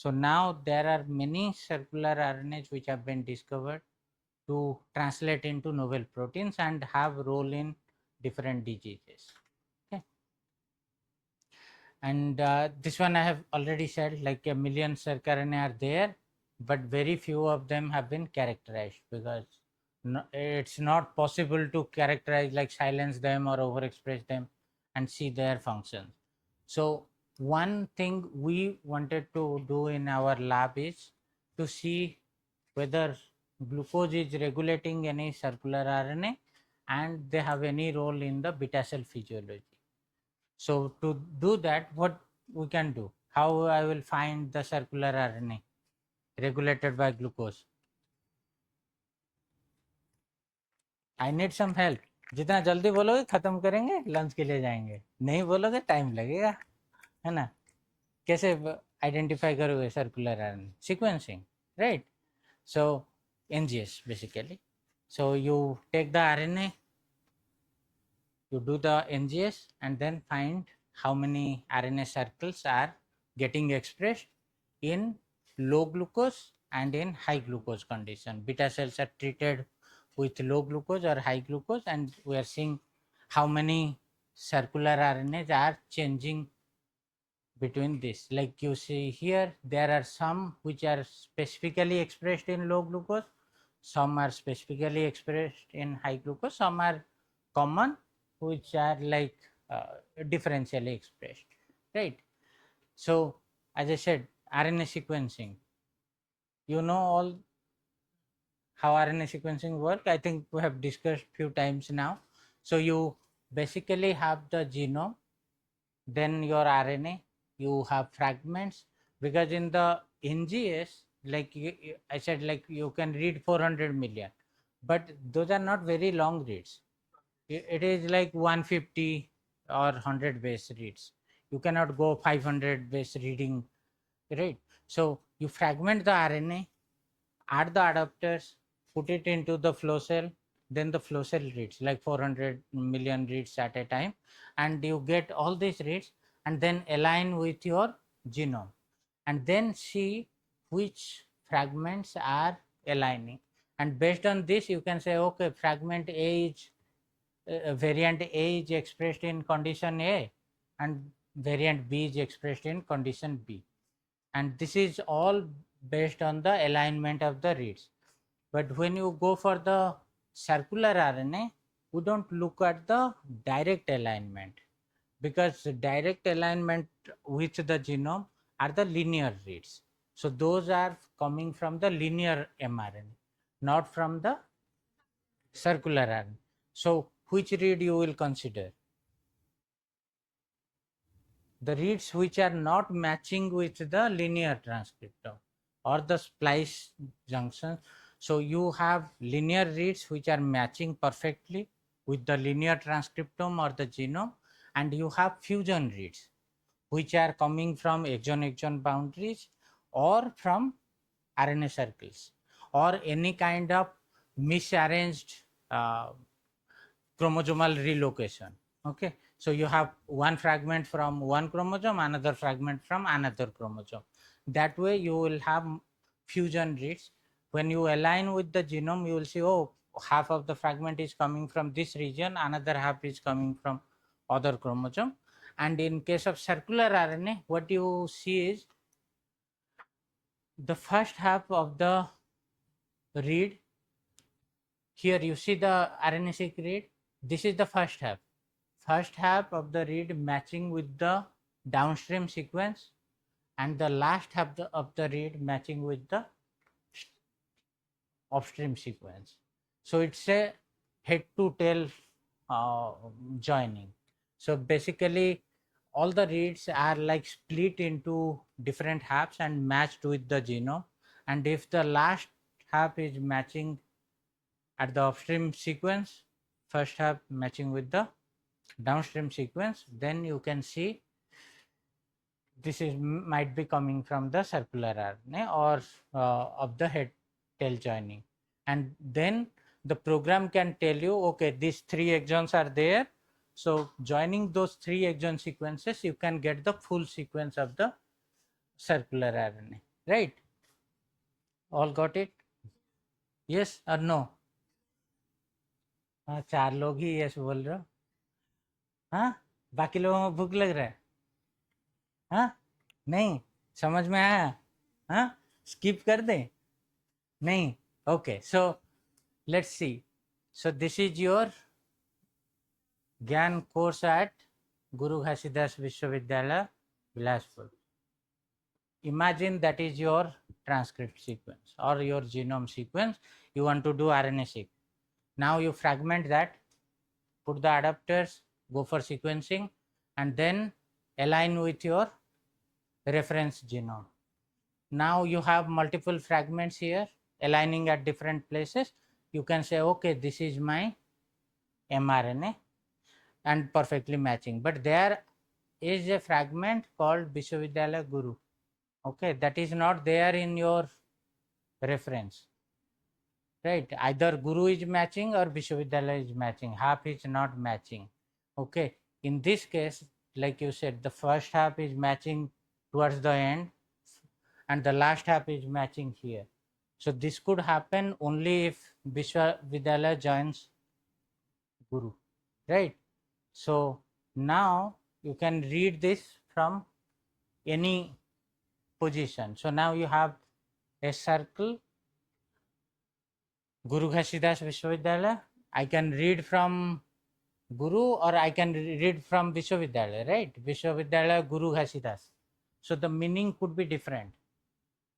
So now there are many circular RNAs which have been discovered to translate into novel proteins and have role in different diseases. Okay. And this one I have already said, like a million circRNA are there, but very few of them have been characterized because it's not possible to characterize, like silence them or overexpress them and see their functions. So one thing we wanted to do in our lab is to see whether glucose is regulating any circular RNA and they have any role in the beta cell physiology. So to do that, what we can do? How I will find the circular RNA regulated by glucose? I need some help. जितना जल्दी बोलोगे खत्म करेंगे, lunch के लिए जाएंगे. नहीं बोलोगे टाइम लगेगा, है ना? कैसे आइडेंटिफाई करोगे circular RNA? Sequencing, right? So NGS basically. So you take the RNA, you do the NGS, and then find how many RNA circles are getting expressed in low glucose and in high glucose condition. Beta cells are treated with low glucose or high glucose, and we are seeing how many circular RNAs are changing between this. Like you see here, there are some which are specifically expressed in low glucose, some are specifically expressed in high glucose, some are common which are like differentially expressed, right? So as I said, RNA sequencing, you know all how RNA sequencing work. I think we have discussed few times now. So you basically have the genome, then your RNA, you have fragments, because in the NGS, like I said, like you can read 400 million, but those are not very long reads. It is like 150 or 100 base reads. You cannot go 500 base reading, right? So you fragment the RNA, add the adapters, put it into the flow cell, then the flow cell reads like 400 million reads at a time, and you get all these reads and then align with your genome and then see which fragments are aligning, and based on this you can say, okay, fragment A is variant A is expressed in condition A and variant B is expressed in condition B, and this is all based on the alignment of the reads. But when you go for the circular RNA, we don't look at the direct alignment, because direct alignment with the genome are the linear reads. So those are coming from the linear mRNA, not from the circular RNA. So which read you will consider? The reads which are not matching with the linear transcriptome or the splice junction. So you have linear reads which are matching perfectly with the linear transcriptome or the genome, and you have fusion reads which are coming from exon boundaries or from RNA circles or any kind of misarranged chromosomal relocation. Okay, so you have one fragment from one chromosome, another fragment from another chromosome. That way you will have fusion reads. When you align with the genome, you will see, oh, half of the fragment is coming from this region, another half is coming from other chromosome. And in case of circular RNA, what you see is the first half of the read. Here you see the RNA-seq read. This is the first half of the read matching with the downstream sequence, and the last half of the read matching with the upstream sequence. So it's a head to tail joining. So basically all the reads are like split into different halves and matched with the genome, and if the last half is matching at the upstream sequence, first half matching with the downstream sequence, then you can see this is might be coming from the circular RNA or of the head tail joining, and then the program can tell you, okay, these three exons are there, so joining those three exon sequences you can get the full sequence of the circular RNA. right? All got it? Yes or no? हाँ, 4 लोग ही yes बोल रहे हो. हाँ, बाकी लोगों को भूख लग रहा है. हाँ, नहीं समझ में आया. हाँ, स्किप कर दें. नहीं. Okay, so let's see. So this is your ज्ञान कोर्स एट गुरु घासीदास विश्वविद्यालय Bilaspur. Imagine that is your transcript sequence or your genome sequence. You want to do RNA-seq. Now you fragment that, put the adapters, go for sequencing, and then align with your reference genome. Now you have multiple fragments here aligning at different places. You can say, okay, this is my mRNA and perfectly matching. But there is a fragment called Vishwavidyalaya Guru. Okay, that is not there in your reference, right? Either Guru is matching or Vishwavidyalaya is matching. Half is not matching. Okay, in this case, like you said, the first half is matching towards the end and the last half is matching here. So this could happen only if Vishwavidyalaya joins Guru, right? So now you can read this from any position. So now you have a circle, Guru Ghasidas Vishwavidyalaya. I can read from Guru or I can read from Vishwavidyalaya, right? Vishwavidyalaya Guru Ghasidas. So the meaning could be different.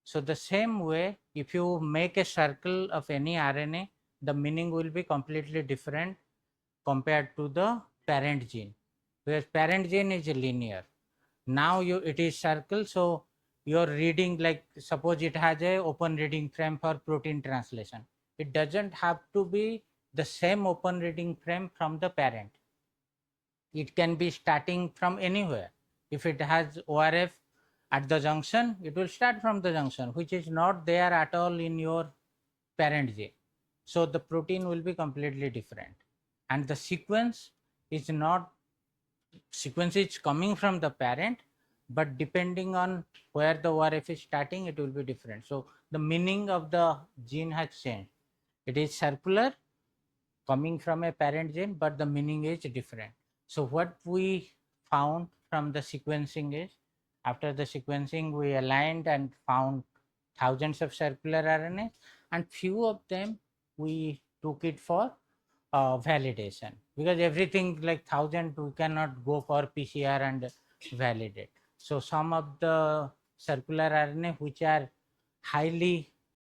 So the same way, if you make a circle of any RNA, the meaning will be completely different compared to the parent gene, because parent gene is linear. Now it is circle, so you're reading, like suppose it has a open reading frame for protein translation. It doesn't have to be the same open reading frame from the parent. It can be starting from anywhere. If it has ORF at the junction, it will start from the junction, which is not there at all in your parent gene. So the protein will be completely different, and the sequence is coming from the parent, but depending on where the ORF is starting, it will be different. So the meaning of the gene has changed. It is circular coming from a parent gene, but the meaning is different. So what we found from the sequencing is, after the sequencing, we aligned and found thousands of circular RNA, and few of them we took it for validation, because everything like 1000 we cannot go for PCR and validate. So some of the circular RNA which are highly